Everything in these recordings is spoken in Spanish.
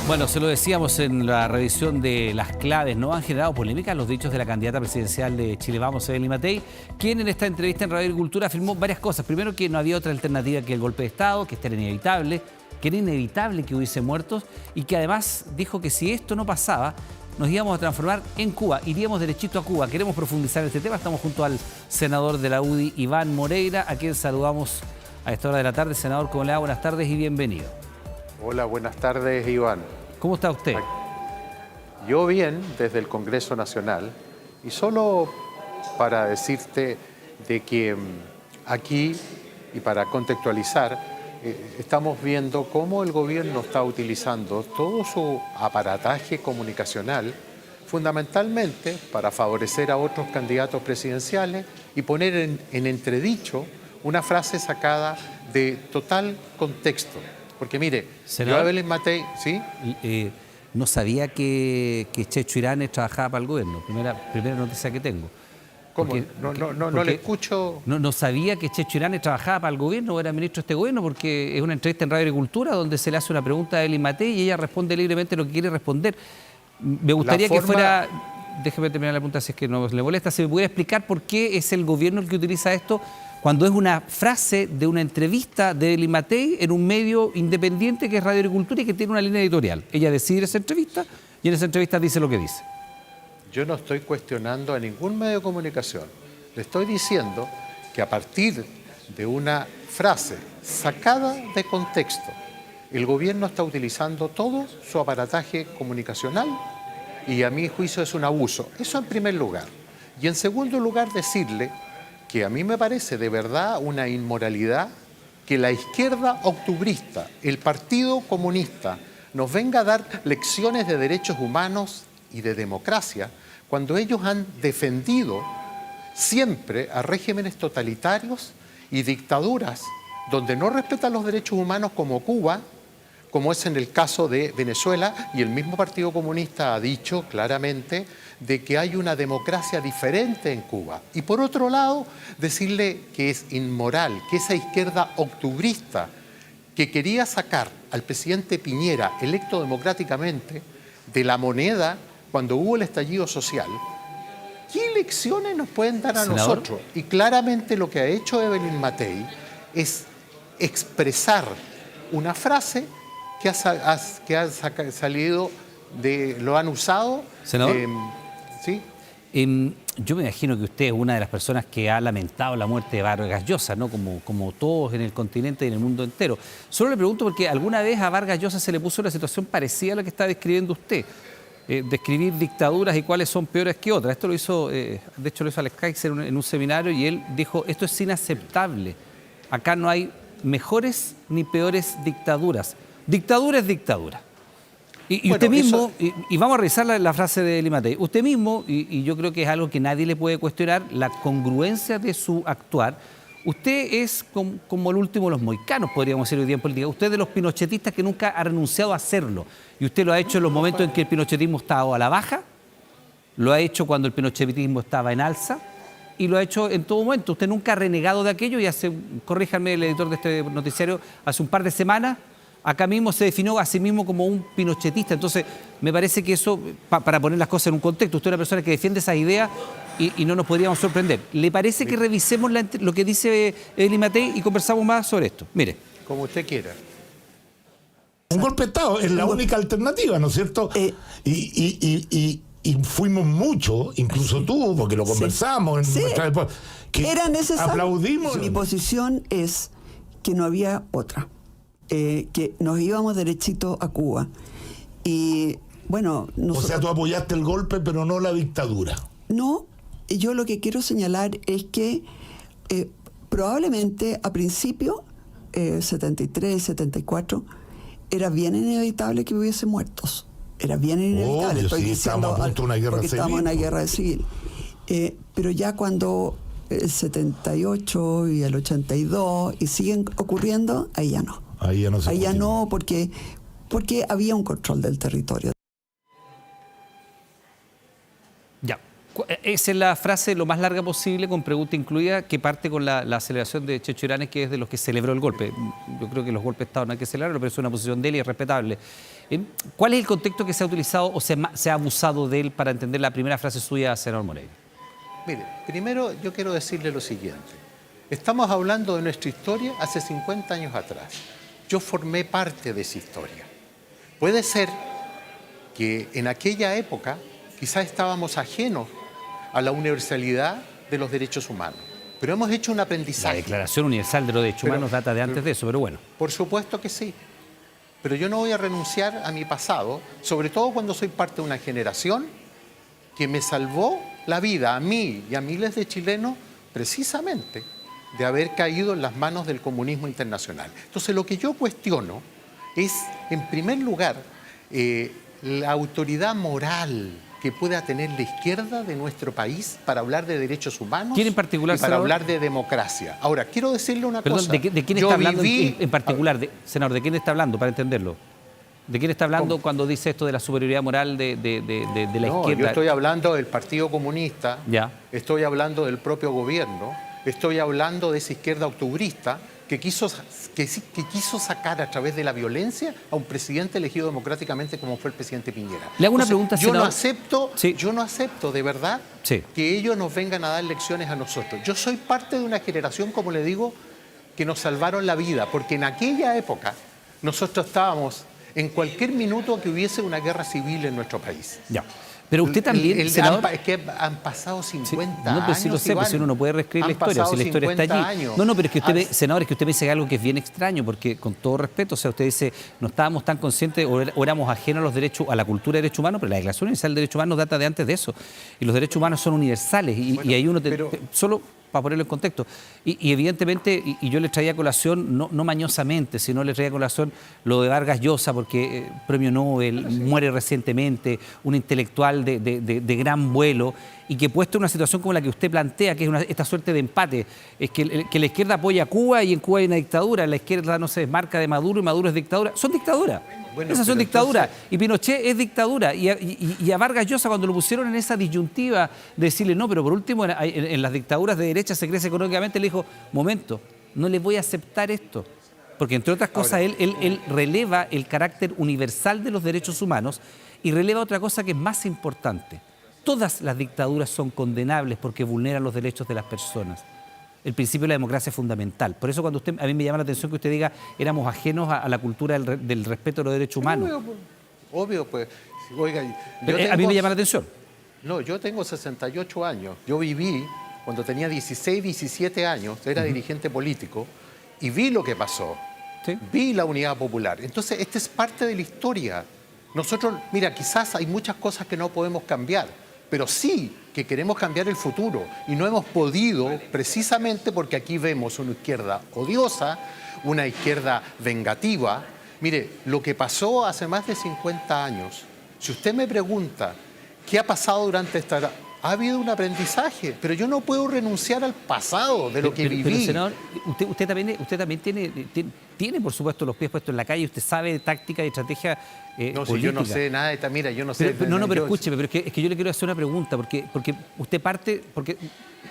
Bueno, se lo decíamos en la revisión de las claves, ¿no? Han generado polémica los dichos de la candidata presidencial de Chile Vamos, Evelyn Matei, quien en esta entrevista en Radio Agricultura afirmó varias cosas. Primero, que no había otra alternativa que el golpe de Estado, que este era inevitable, que hubiese muertos, y que además dijo que si esto no pasaba, nos íbamos a transformar en Cuba, iríamos derechito a Cuba. Queremos profundizar en este tema. Estamos junto al senador de la UDI, Iván Moreira, a quien saludamos a esta hora de la tarde. Senador, ¿cómo le va? Buenas tardes y bienvenido. Hola, buenas tardes, Iván. ¿Cómo está usted? Yo bien, desde el Congreso Nacional, y solo para decirte de que aquí, y para contextualizar, estamos viendo cómo el gobierno está utilizando todo su aparataje comunicacional fundamentalmente para favorecer a otros candidatos presidenciales y poner en entredicho una frase sacada de total contexto. Porque mire, Senador, yo a Evelyn Matei, ¿sí? No sabía que Checho Iranes trabajaba para el gobierno. Primera noticia que tengo. ¿Cómo? No le escucho. No sabía que Checho Iranes trabajaba para el gobierno o era ministro de este gobierno, porque es una entrevista en Radio Agricultura donde se le hace una pregunta a Evelyn Matei y ella responde libremente lo que quiere responder. Me gustaría que fuera, déjeme terminar la pregunta si es que no le molesta, si me pudiera explicar por qué es el gobierno el que utiliza esto cuando es una frase de una entrevista de Evelyn Matei en un medio independiente que es Radio Agricultura y que tiene una línea editorial. Ella decide esa entrevista y en esa entrevista dice lo que dice. Yo no estoy cuestionando a ningún medio de comunicación. Le estoy diciendo que a partir de una frase sacada de contexto, el gobierno está utilizando todo su aparataje comunicacional y a mi juicio es un abuso. Eso en primer lugar. Y en segundo lugar decirle que a mí me parece de verdad una inmoralidad que la izquierda octubrista, el Partido Comunista, nos venga a dar lecciones de derechos humanos y de democracia cuando ellos han defendido siempre a regímenes totalitarios y dictaduras donde no respetan los derechos humanos como Cuba, como es en el caso de Venezuela, y el mismo Partido Comunista ha dicho claramente de que hay una democracia diferente en Cuba. Y por otro lado, decirle que es inmoral, que esa izquierda octubrista que quería sacar al presidente Piñera, electo democráticamente, de la moneda cuando hubo el estallido social, ¿qué lecciones nos pueden dar a nosotros? Y claramente lo que ha hecho Evelyn Matei es expresar una frase que ha salido de... lo han usado... Senador, ¿sí? Yo me imagino que usted es una de las personas que ha lamentado la muerte de Vargas Llosa, ¿no? Como todos en el continente y en el mundo entero. Solo le pregunto porque alguna vez a Vargas Llosa se le puso una situación parecida a la que está describiendo usted. Describir dictaduras y cuáles son peores que otras. Esto lo hizo, de hecho lo hizo Alex Kaiser en un seminario y él dijo, esto es inaceptable. Acá no hay mejores ni peores dictaduras. Dictadura es dictadura. Y bueno, usted mismo, y vamos a revisar la frase de Evelyn Matei, usted mismo, y yo creo que es algo que nadie le puede cuestionar, la congruencia de su actuar. Usted es como el último de los mohicanos, podríamos decir hoy día en política. Usted es de los pinochetistas que nunca ha renunciado a hacerlo. Y usted lo ha hecho en los momentos en que el pinochetismo estaba a la baja, lo ha hecho cuando el pinochetismo estaba en alza, y lo ha hecho en todo momento. Usted nunca ha renegado de aquello y corríjanme el editor de este noticiario, hace un par de semanas, acá mismo se definió a sí mismo como un pinochetista. Entonces, me parece que eso, para poner las cosas en un contexto, usted es una persona que defiende esas ideas y no nos podríamos sorprender. ¿Le parece que revisemos lo que dice Evelyn Matei y conversamos más sobre esto? Mire. Como usted quiera. Un golpe de Estado es la única alternativa, ¿no es cierto? Y fuimos mucho, incluso tú, porque lo conversamos. Sí. Que era necesario. Aplaudimos. Mi posición es que no había otra. Que nos íbamos derechito a Cuba. Y bueno... O sea, tú apoyaste el golpe, pero no la dictadura. No, yo lo que quiero señalar es que probablemente a principio, 73, 74, era bien inevitable que hubiese muertos. Era bien inevitable. Estoy diciendo, estamos a punto de una guerra civil. Estamos en una guerra civil. Pero ya cuando el 78 y el 82 y siguen ocurriendo, ahí ya no. Ahí ya no se Ahí ya no, porque había un control del territorio. Ya. Esa es la frase lo más larga posible, con pregunta incluida, que parte con la celebración de Checho Iranes, que es de los que celebró el golpe. Yo creo que los golpes de Estado no hay que celebrarlo, pero es una posición de él y es respetable. ¿Cuál es el contexto que se ha utilizado o se ha abusado de él para entender la primera frase suya, senador Moreira? Mire, primero yo quiero decirle lo siguiente. Estamos hablando de nuestra historia hace 50 años atrás. Yo formé parte de esa historia. Puede ser que en aquella época quizás estábamos ajenos a la universalidad de los derechos humanos, pero hemos hecho un aprendizaje. La Declaración Universal de los Derechos Humanos data de antes de eso, pero bueno. Por supuesto que sí, pero yo no voy a renunciar a mi pasado, sobre todo cuando soy parte de una generación que me salvó la vida a mí y a miles de chilenos precisamente de haber caído en las manos del comunismo internacional. Entonces lo que yo cuestiono es, en primer lugar, la autoridad moral que pueda tener la izquierda de nuestro país para hablar de derechos humanos. ¿Quién en particular, y para senador? hablar de democracia? Ahora, quiero decirle una Perdón, cosa. ¿de quién Yo está hablando viví- en particular? Senador, ¿de quién está hablando para entenderlo? ¿De quién está hablando ¿Cómo? cuando dice esto de la superioridad moral de la No, izquierda? yo estoy hablando del Partido Comunista, Ya. estoy hablando del propio gobierno, estoy hablando de esa izquierda octubrista que quiso sacar a través de la violencia a un presidente elegido democráticamente como fue el presidente Piñera. Le hago una Entonces, pregunta, yo senador. Sí. yo no acepto de verdad Sí. que ellos nos vengan a dar lecciones a nosotros. Yo soy parte de una generación, como le digo, que nos salvaron la vida, porque en aquella época nosotros estábamos en cualquier minuto que hubiese una guerra civil en nuestro país. Ya. Pero usted también, senador... Es que han pasado 50 no, pero años. sí lo sé, Iván. pues si uno no puede reescribir la Han historia, pasado si la historia está 50 allí. años. No, pero es que usted, Ah, senador, es que usted me dice algo que es bien extraño, porque con todo respeto, o sea, usted dice, no estábamos tan conscientes o éramos ajenos a los derechos, a la cultura de derechos humanos, pero la Declaración Universal de Derechos Humanos data de antes de eso. Y los derechos humanos son universales, y ahí uno... solo para ponerlo en contexto. Y evidentemente, y yo le traía a colación, no mañosamente, sino le traía a colación lo de Vargas Llosa, porque premio Nobel, muere recientemente, un intelectual de gran vuelo, y que puesto en una situación como la que usted plantea, que es esta suerte de empate, es que la izquierda apoya a Cuba y en Cuba hay una dictadura, la izquierda no se desmarca de Maduro y Maduro es dictadura. Son dictaduras. Bueno, esas son pero dictaduras. entonces... Y Pinochet es dictadura. Y a Vargas Llosa, cuando lo pusieron en esa disyuntiva de decirle, no, pero por último, en las dictaduras de derecha se crece económicamente, le dijo, momento, no le voy a aceptar esto. Porque, entre otras cosas, él releva el carácter universal de los derechos humanos y releva otra cosa que es más importante. Todas las dictaduras son condenables porque vulneran los derechos de las personas. El principio de la democracia es fundamental. Por eso cuando a mí me llama la atención que usted diga éramos ajenos a la cultura del respeto de los derechos humanos. Obvio, pues. Oiga, A mí me llama la atención. No, yo tengo 68 años. Yo viví cuando tenía 16, 17 años, era dirigente político, y vi lo que pasó. ¿Sí? Vi la unidad popular. Entonces, esta es parte de la historia. Nosotros, mira, quizás hay muchas cosas que no podemos cambiar, pero sí que queremos cambiar el futuro y no hemos podido precisamente porque aquí vemos una izquierda odiosa, una izquierda vengativa. Mire, lo que pasó hace más de 50 años, si usted me pregunta qué ha pasado durante esta era, ha habido un aprendizaje, pero yo no puedo renunciar al pasado de lo que viví. Pero, senador, usted también tiene, por supuesto, los pies puestos en la calle, usted sabe de táctica y estrategia No, si política. yo no sé nada de esta, mira, yo no sé. Pero escúcheme, pero es que yo le quiero hacer una pregunta, porque usted parte, porque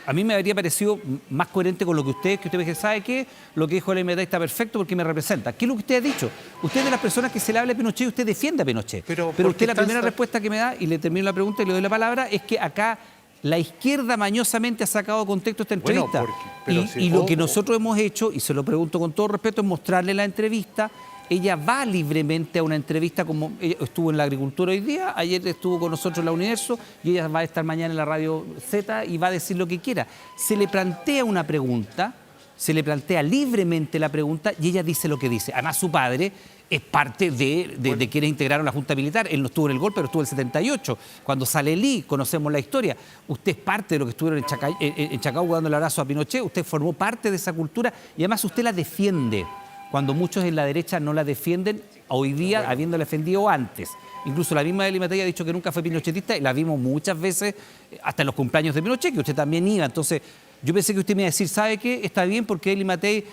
a mí me habría parecido más coherente con lo que usted me dice, ¿sabe qué? Lo que dijo la MT está perfecto porque me representa. ¿Qué es lo que usted ha dicho? Usted es de las personas que se le habla a Pinochet y usted defiende a Pinochet. Pero usted la primera respuesta que me da, y le termino la pregunta y le doy la palabra, es que acá la izquierda mañosamente ha sacado de contexto esta entrevista. Lo que nosotros hemos hecho, y se lo pregunto con todo respeto, es mostrarle la entrevista. Ella va libremente a una entrevista, como ella estuvo en la agricultura hoy día, ayer estuvo con nosotros en la Universo y ella va a estar mañana en la Radio Z y va a decir lo que quiera. Se le plantea una pregunta, se le plantea libremente la pregunta y ella dice lo que dice. Además, su padre es parte de quienes integraron la Junta Militar. Él no estuvo en el golpe, pero estuvo en el 78. Cuando sale Lee, conocemos la historia. Usted es parte de lo que estuvieron en Chacauco dando el abrazo a Pinochet. Usted formó parte de esa cultura y además usted la defiende. Cuando muchos en la derecha no la defienden, hoy día habiéndola defendido antes. Incluso la misma Eli Matei ha dicho que nunca fue pinochetista y la vimos muchas veces, hasta en los cumpleaños de Pinochet, que usted también iba. Entonces, yo pensé que usted me iba a decir, ¿sabe qué? Está bien porque Eli Matei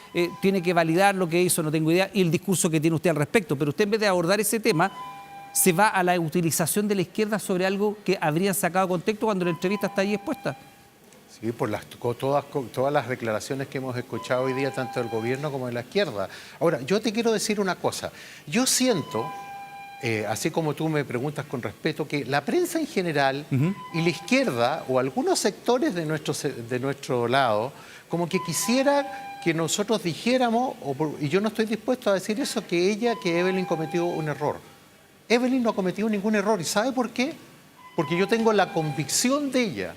tiene que validar lo que hizo, no tengo idea, y el discurso que tiene usted al respecto. Pero usted, en vez de abordar ese tema, se va a la utilización de la izquierda sobre algo que habrían sacado de contexto cuando la entrevista está ahí expuesta. Sí, por todas las declaraciones que hemos escuchado hoy día, tanto del gobierno como de la izquierda. Ahora, yo te quiero decir una cosa. Yo siento así como tú me preguntas con respeto, que la prensa en general y la izquierda o algunos sectores de nuestro lado, como que quisiera que nosotros dijéramos, y yo no estoy dispuesto a decir eso, que Evelyn cometió un error. Evelyn no ha cometido ningún error. ¿Y sabe por qué? Porque yo tengo la convicción de ella,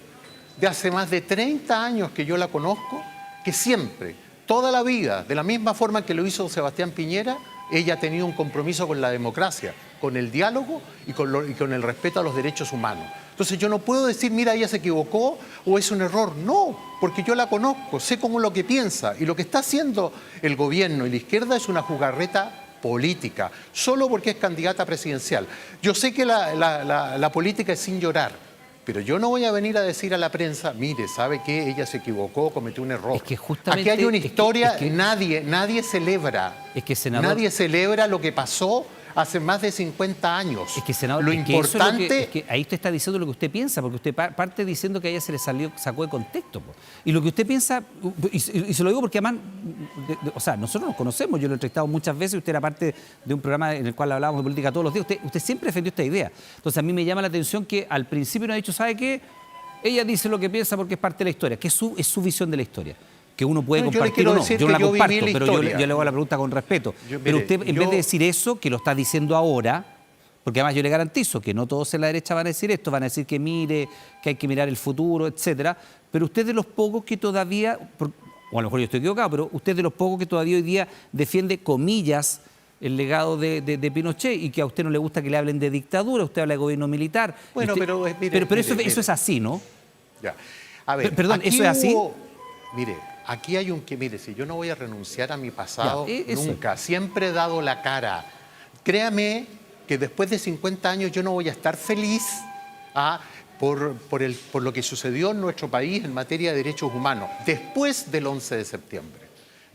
de hace más de 30 años que yo la conozco, que siempre, toda la vida, de la misma forma que lo hizo Sebastián Piñera, ella ha tenido un compromiso con la democracia, con el diálogo y con el respeto a los derechos humanos. Entonces yo no puedo decir, mira, ella se equivocó o es un error. No, porque yo la conozco, sé cómo es lo que piensa. Y lo que está haciendo el gobierno y la izquierda es una jugarreta política, solo porque es candidata presidencial. Yo sé que la política es sin llorar, pero yo no voy a venir a decir a la prensa, mire, ¿sabe qué? Ella se equivocó, cometió un error. Es que justamente, aquí hay una historia, nadie celebra. Es que, senador, nadie celebra lo que pasó hace más de 50 años. Es que, senador, lo es que importante... eso es que ahí usted está diciendo lo que usted piensa, porque usted parte diciendo que a ella se le sacó de contexto. Po. Y lo que usted piensa, y se lo digo porque además, o sea, nosotros nos conocemos, yo lo he entrevistado muchas veces, usted era parte de un programa en el cual hablábamos de política todos los días, usted siempre defendió esta idea. Entonces a mí me llama la atención que al principio nos ha dicho, ¿sabe qué? Ella dice lo que piensa porque es parte de la historia, que es su visión de la historia. Que uno puede compartir o no. Yo no la comparto, pero yo le hago la pregunta con respeto. Pero usted, en vez de decir eso, que lo está diciendo ahora, porque además yo le garantizo que no todos en la derecha van a decir esto, van a decir que mire, que hay que mirar el futuro, etcétera. Pero usted es de los pocos que todavía, o a lo mejor yo estoy equivocado, pero usted es de los pocos que todavía hoy día defiende, comillas, el legado de Pinochet y que a usted no le gusta que le hablen de dictadura, usted habla de gobierno militar. Bueno, usted, pero eso es así, ¿no? Ya. A ver, perdón, ¿eso es así? Mire, aquí hay mire, si yo no voy a renunciar a mi pasado nunca, eso. siempre he dado la cara. Créame que después de 50 años yo no voy a estar feliz por lo que sucedió en nuestro país en materia de derechos humanos, después del 11 de septiembre.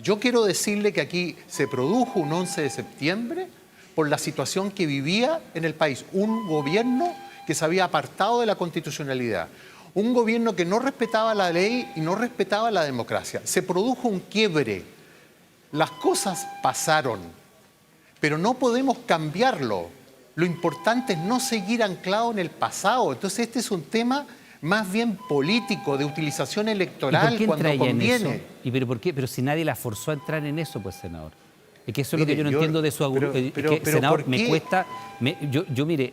Yo quiero decirle que aquí se produjo un 11 de septiembre por la situación que vivía en el país, un gobierno que se había apartado de la constitucionalidad. Un gobierno que no respetaba la ley y no respetaba la democracia. Se produjo un quiebre. Las cosas pasaron, pero no podemos cambiarlo. Lo importante es no seguir anclado en el pasado. Entonces este es un tema más bien político, de utilización electoral cuando conviene. ¿Y pero por qué? Pero si nadie la forzó a entrar en eso, pues, senador. Es que eso es lo que yo no entiendo de su argumento. Senador, me cuesta... mire,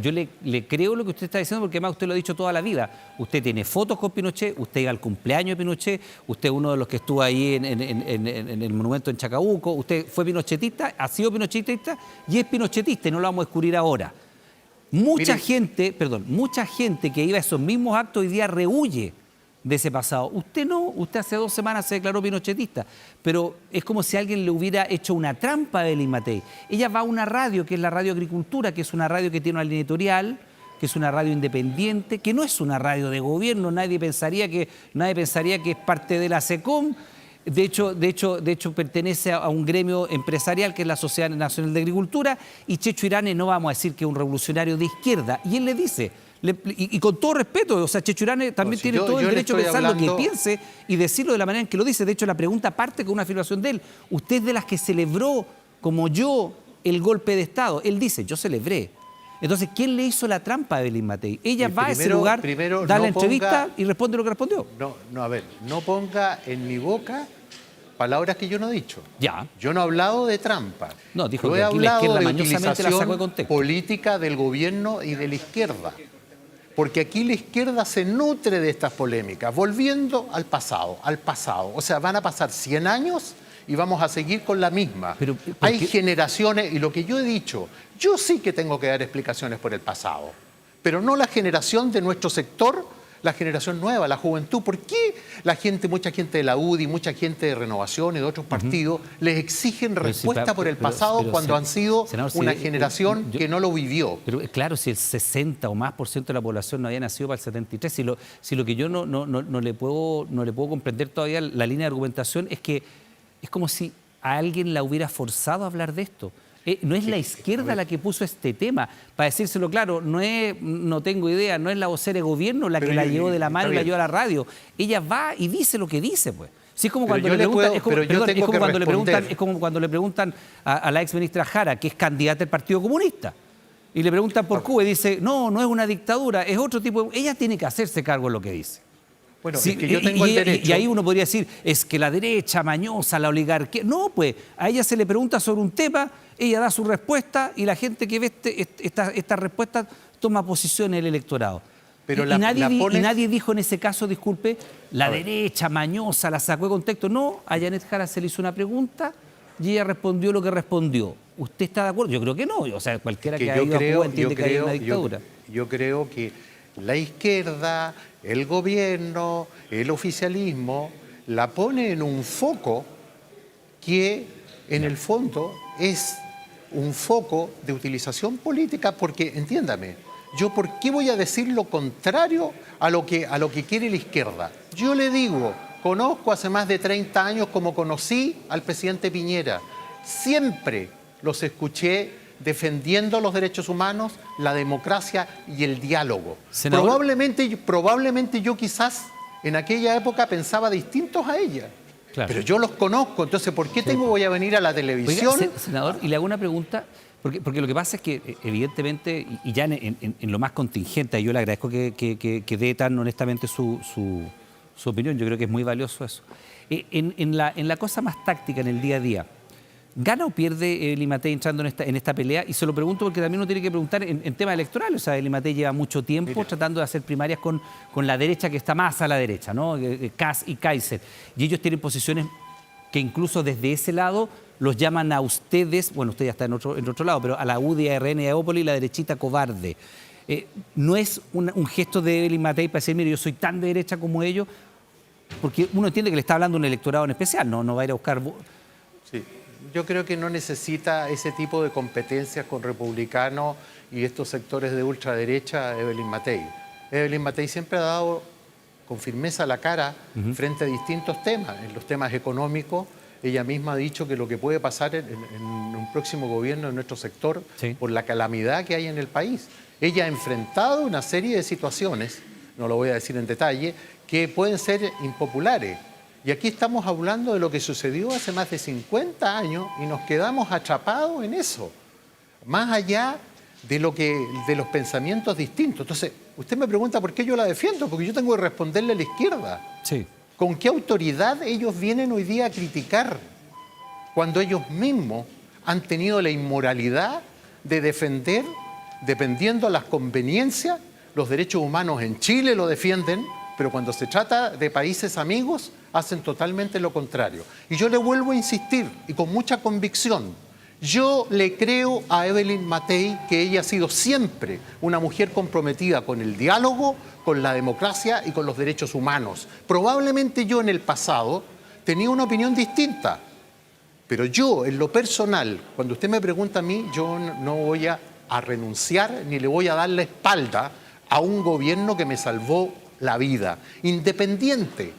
yo le creo lo que usted está diciendo porque además usted lo ha dicho toda la vida. Usted tiene fotos con Pinochet, usted iba al cumpleaños de Pinochet, usted es uno de los que estuvo ahí en el monumento en Chacabuco, usted fue pinochetista, ha sido pinochetista y es pinochetista y no lo vamos a descubrir ahora. Mucha gente que iba a esos mismos actos hoy día rehuye de ese pasado. Usted no, usted hace 2 semanas se declaró pinochetista, pero es como si alguien le hubiera hecho una trampa a Evelyn Matei. Ella va a una radio, que es la Radio Agricultura, que es una radio que tiene una línea editorial, que es una radio independiente, que no es una radio de gobierno, nadie pensaría que es parte de la SECOM. De hecho, pertenece a un gremio empresarial que es la Sociedad Nacional de Agricultura, y Checho Irane no vamos a decir que es un revolucionario de izquierda. Y él le dice, y con todo respeto, o sea, Checho Irane también tiene todo el derecho a pensar lo que piense y decirlo de la manera en que lo dice. De hecho, la pregunta parte con una afirmación de él. Usted es de las que celebró, como yo, el golpe de Estado. Él dice, yo celebré. Entonces, ¿quién le hizo la trampa a Evelyn Matei? Ella va a ese lugar, da la entrevista y responde lo que respondió. A ver, no ponga en mi boca palabras que yo no he dicho. Ya. Yo no he hablado de trampa. No, dijo yo que he aquí la hablado izquierda de mañosamente la sacó de contexto. política del gobierno y de la izquierda. Porque aquí la izquierda se nutre de estas polémicas, volviendo al pasado. O sea, van a pasar 100 años y vamos a seguir con la misma. Hay generaciones, y lo que yo he dicho, yo sí que tengo que dar explicaciones por el pasado, pero no la generación de nuestro sector, la generación nueva, la juventud. ¿Por qué mucha gente de la UDI, mucha gente de Renovación y de otros partidos les exigen respuesta por el pasado cuando han sido una generación que no lo vivió? Pero claro, si el 60 o más % de la población no había nacido para el 73, si lo que yo no le puedo comprender todavía la línea de argumentación es que es como si a alguien la hubiera forzado a hablar de esto. No es la izquierda la que puso este tema, para decírselo claro, no tengo idea, no es la vocera de gobierno la que la llevó de la mano y la llevó a la radio. Ella va y dice lo que dice, pues. Sí, es como Pero cuando yo le le preguntan, puedo- es como, pero yo perdón, es tengo como que cuando le preguntan, responder. es como cuando le preguntan a la ex ministra Jara, que es candidata del Partido Comunista, y le preguntan por Cuba y dice, no, no es una dictadura, es otro tipo. Ella tiene que hacerse cargo de lo que dice. Bueno, Sí, es que yo tengo el derecho. y ahí uno podría decir, es que la derecha mañosa, la oligarquía. No, pues a ella se le pregunta sobre un tema, ella da su respuesta y la gente que ve esta respuesta toma posición en el electorado. Pero y nadie, la pones- y nadie dijo en ese caso, disculpe, la A ver. derecha mañosa la sacó de contexto. No, a Janet Jara se le hizo una pregunta y ella respondió lo que respondió. ¿Usted está de acuerdo? Yo creo que no. O sea, cualquiera que, que haya ido a Cuba entiende que hay una dictadura. Yo creo que la izquierda, el gobierno, el oficialismo, la pone en un foco que en el fondo es un foco de utilización política, porque, entiéndame, yo por qué voy a decir lo contrario a lo que quiere la izquierda. Yo le digo, conozco hace más de 30 años como conocí al presidente Piñera, siempre los escuché defendiendo los derechos humanos, la democracia y el diálogo. Senador. Probablemente yo quizás en aquella época pensaba distintos a ella. Claro. Pero yo los conozco, entonces ¿por qué voy a venir a la televisión? Oiga, senador, y le hago una pregunta, porque lo que pasa es que evidentemente, y ya en lo más contingente, y yo le agradezco que dé tan honestamente su opinión, yo creo que es muy valioso eso. En la cosa más táctica, en el día a día, ¿gana o pierde Eli Matei entrando en esta pelea? Y se lo pregunto porque también uno tiene que preguntar en temas electorales. O sea, Eli Matei lleva mucho tiempo tratando de hacer primarias con la derecha que está más a la derecha, ¿no? Kass y Kaiser. Y ellos tienen posiciones que incluso desde ese lado los llaman a ustedes, bueno, usted ya está en otro lado, pero a la UDI, a RN y a Evópolis, la derechita cobarde. ¿No es un gesto de Eli Matei para decir, mire, yo soy tan de derecha como ellos? Porque uno entiende que le está hablando a un electorado en especial, no va a ir a buscar... Sí. Yo creo que no necesita ese tipo de competencias con republicanos y estos sectores de ultraderecha Evelyn Matei. Evelyn Matei siempre ha dado con firmeza la cara frente a distintos temas. En los temas económicos, ella misma ha dicho que lo que puede pasar en un próximo gobierno en nuestro sector, Sí. por la calamidad que hay en el país. Ella ha enfrentado una serie de situaciones, no lo voy a decir en detalle, que pueden ser impopulares. Y aquí estamos hablando de lo que sucedió hace más de 50 años y nos quedamos atrapados en eso, más allá de los pensamientos distintos. Entonces, usted me pregunta por qué yo la defiendo, porque yo tengo que responderle a la izquierda. Sí. ¿Con qué autoridad ellos vienen hoy día a criticar cuando ellos mismos han tenido la inmoralidad de defender, dependiendo de las conveniencias, los derechos humanos en Chile lo defienden, pero cuando se trata de países amigos hacen totalmente lo contrario? Y yo le vuelvo a insistir, y con mucha convicción, yo le creo a Evelyn Matei que ella ha sido siempre una mujer comprometida con el diálogo, con la democracia y con los derechos humanos. Probablemente yo en el pasado tenía una opinión distinta, pero yo en lo personal, cuando usted me pregunta a mí, yo no voy a renunciar ni le voy a dar la espalda a un gobierno que me salvó la vida, independiente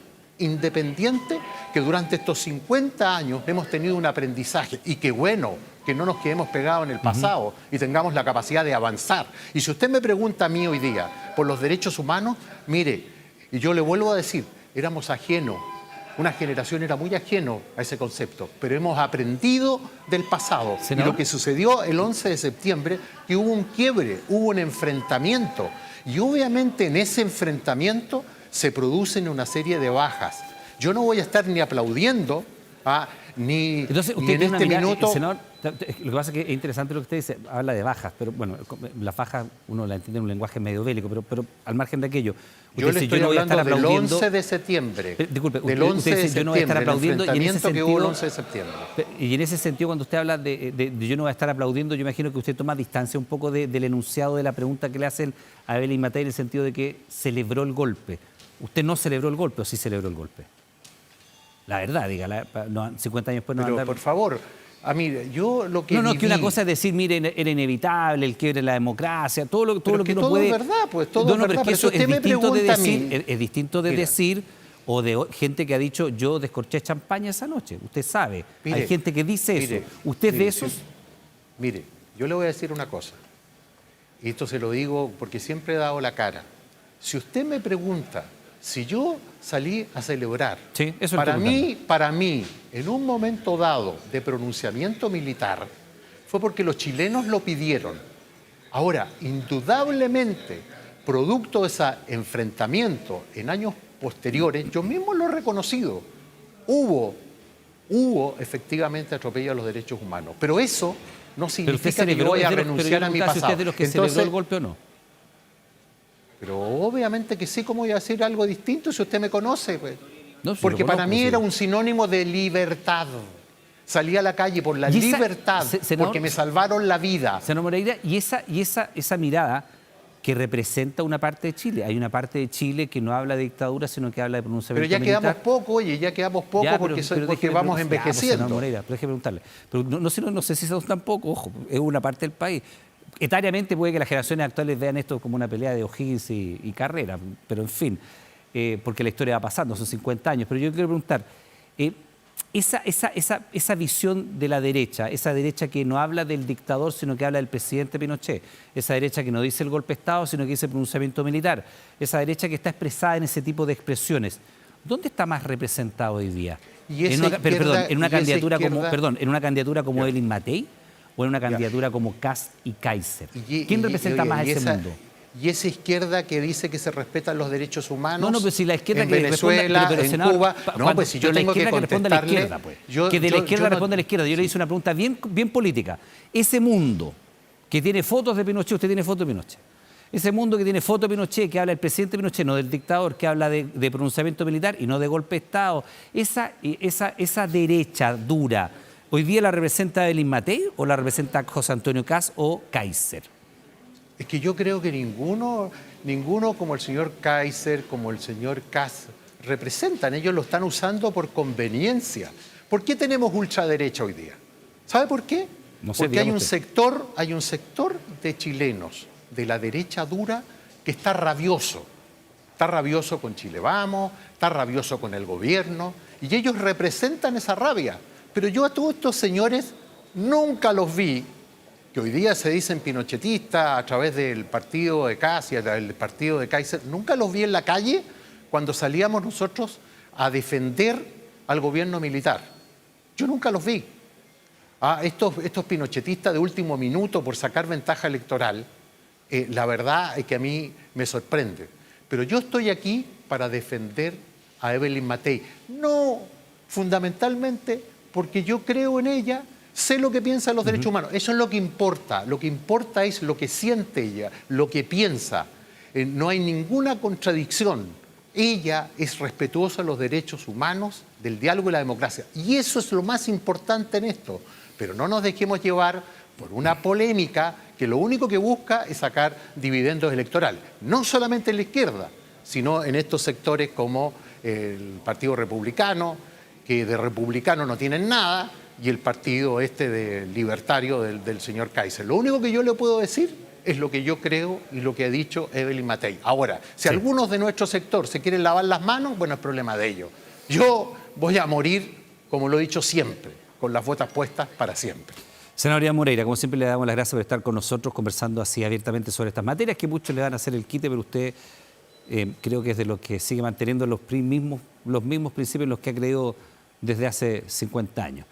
que durante estos 50 años hemos tenido un aprendizaje, y qué bueno que no nos quedemos pegados en el pasado y tengamos la capacidad de avanzar. Y si usted me pregunta a mí hoy día por los derechos humanos, mire, y yo le vuelvo a decir, éramos ajenos, una generación era muy ajeno a ese concepto, pero hemos aprendido del pasado. Senador. Y lo que sucedió el 11 de septiembre, que hubo un quiebre, hubo un enfrentamiento, y obviamente en ese enfrentamiento se producen una serie de bajas. Yo no voy a estar ni aplaudiendo ni Entonces, usted en tiene una este mirada, minuto. senador, lo que pasa es que es interesante lo que usted dice, habla de bajas, pero bueno, las bajas uno la entiende en un lenguaje medio bélico, pero al margen de aquello, Yo le dice, estoy no voy a estar hablando del aplaudiendo. 11 de septiembre. Disculpe, del usted 11 de dice, yo no voy a estar septiembre, el aplaudiendo, y en ese enfrentamiento que hubo el sentido, 11 de septiembre. y en ese sentido, cuando usted habla de yo no voy a estar aplaudiendo, yo imagino que usted toma distancia un poco del enunciado de la pregunta que le hacen a Evelyn Matei en el sentido de que celebró el golpe. ¿Usted no celebró el golpe o sí celebró el golpe? La verdad, dígala, 50 años después no Pero andar... por favor, mire, yo lo que No, viví, que una cosa es decir, mire, era inevitable el quiebre de la democracia, todo lo Pero que que uno todo puede... es verdad, pues, todo es pero verdad, es que pero eso si usted es me distinto de pregunta a decir, mí, es distinto de mira, decir, o de gente que ha dicho, yo descorché champaña esa noche. Usted sabe, Mire, hay gente que dice mire, eso. ¿Usted mire, de esos? sí. Mire, yo le voy a decir una cosa, y esto se lo digo porque siempre he dado la cara. Si usted me pregunta Si yo salí a celebrar, Sí, eso para mí, en un momento dado de pronunciamiento militar, fue porque los chilenos lo pidieron. Ahora, indudablemente, producto de ese enfrentamiento en años posteriores, yo mismo lo he reconocido, hubo efectivamente atropello a los derechos humanos. Pero eso no significa que yo voy a renunciar a mi pasado. ¿Usted de los que celebró el golpe o no? Pero obviamente que sí, ¿cómo voy a decir algo distinto si usted me conoce? Pues? No, si porque lo para conozco, mí sí. era un sinónimo de libertad. Salí a la calle por la Y esa, libertad, senador, porque me salvaron la vida. Senador Moreira, y esa mirada que representa una parte de Chile. Hay una parte de Chile que no habla de dictadura, sino que habla de pronunciamiento Pero ya militar. quedamos poco, oye, ya quedamos poco Ya, porque déjeme vamos preguntar. envejeciendo. Senador Moreira, pero déjeme preguntarle. Pero no sé si somos tampoco, ojo, es una parte del país. Etariamente puede que las generaciones actuales vean esto como una pelea de O'Higgins y Carrera, pero en fin, porque la historia va pasando, son 50 años. Pero yo quiero preguntar, esa visión de la derecha, esa derecha que no habla del dictador, sino que habla del presidente Pinochet, esa derecha que no dice el golpe de Estado, sino que dice el pronunciamiento militar, esa derecha que está expresada en ese tipo de expresiones, ¿dónde está más representada hoy día? Y esa En una, izquierda- perdón, en una y esa candidatura como, izquierda- perdón, en una candidatura como Ya. Evelyn Matei o en una candidatura como Kast y Kaiser. Y- ¿Quién y- representa oye, más y ese esa- mundo? Y esa izquierda que dice que se respetan los derechos humanos No, pero si la izquierda en que responda, Venezuela, pero, en senador, Cuba... cuando- No, pues si yo pero la tengo que izquierda responda a la contestarle... izquierda, pues. Que de la izquierda no- responde a la izquierda. Yo le hice una pregunta bien política. Ese mundo que tiene fotos de Pinochet, usted tiene fotos de Pinochet. Ese mundo que tiene fotos de Pinochet, que habla del presidente Pinochet, no del dictador, que habla de pronunciamiento militar y no de golpe de Estado. Esa derecha dura, ¿hoy día la representa Evelyn Matei o la representa José Antonio Kast o Kaiser? Es que yo creo que ninguno como el señor Kaiser, como el señor Kast, representan. Ellos lo están usando por conveniencia. ¿Por qué tenemos ultraderecha hoy día? ¿Sabe por qué? No sé, Porque hay dígame un sector de chilenos de la derecha dura que está rabioso. Está rabioso con Chile Vamos, está rabioso con el gobierno, y ellos representan esa rabia. Pero yo a todos estos señores nunca los vi, que hoy día se dicen pinochetistas a través del partido de Kast y del partido de Kaiser, nunca los vi en la calle cuando salíamos nosotros a defender al gobierno militar. Yo nunca los vi. Estos pinochetistas de último minuto por sacar ventaja electoral, la verdad es que a mí me sorprende. Pero yo estoy aquí para defender a Evelyn Matei. No fundamentalmente porque yo creo en ella, sé lo que piensa de los derechos humanos. Eso es lo que importa. Lo que importa es lo que siente ella, lo que piensa. No hay ninguna contradicción. Ella es respetuosa de los derechos humanos, del diálogo y la democracia. Y eso es lo más importante en esto. Pero no nos dejemos llevar por una polémica que lo único que busca es sacar dividendos electorales. No solamente en la izquierda, sino en estos sectores como el Partido Republicano, que de republicano no tienen nada, y el partido libertario del señor Kaiser. Lo único que yo le puedo decir es lo que yo creo y lo que ha dicho Evelyn Matei. Ahora, si algunos de nuestro sector se quieren lavar las manos, bueno, es problema de ellos. Yo voy a morir, como lo he dicho siempre, con las botas puestas para siempre. Senadora Moreira, como siempre le damos las gracias por estar con nosotros conversando así abiertamente sobre estas materias, que muchos le van a hacer el quite, pero usted creo que es de los que sigue manteniendo los mismos principios en los que ha creído desde hace 50 años.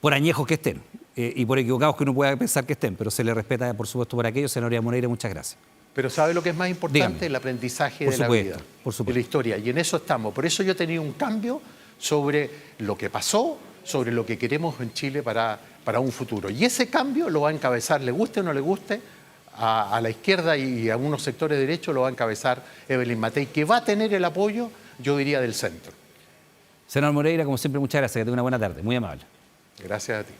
Por añejos que estén y por equivocados que uno pueda pensar que estén, pero se le respeta, por supuesto, por aquello. Senadora Moreira, muchas gracias. Pero ¿sabe lo que es más importante? Dígame. El aprendizaje Por de la supuesto, vida, por supuesto. de la historia. Y en eso estamos. Por eso yo he tenido un cambio sobre lo que pasó, sobre lo que queremos en Chile para un futuro. Y ese cambio lo va a encabezar, le guste o no le guste, a la izquierda y a unos sectores de derecho lo va a encabezar Evelyn Matei, que va a tener el apoyo, yo diría, del centro. Senador Moreira, como siempre, muchas gracias. Que tenga una buena tarde. Muy amable. Gracias a ti.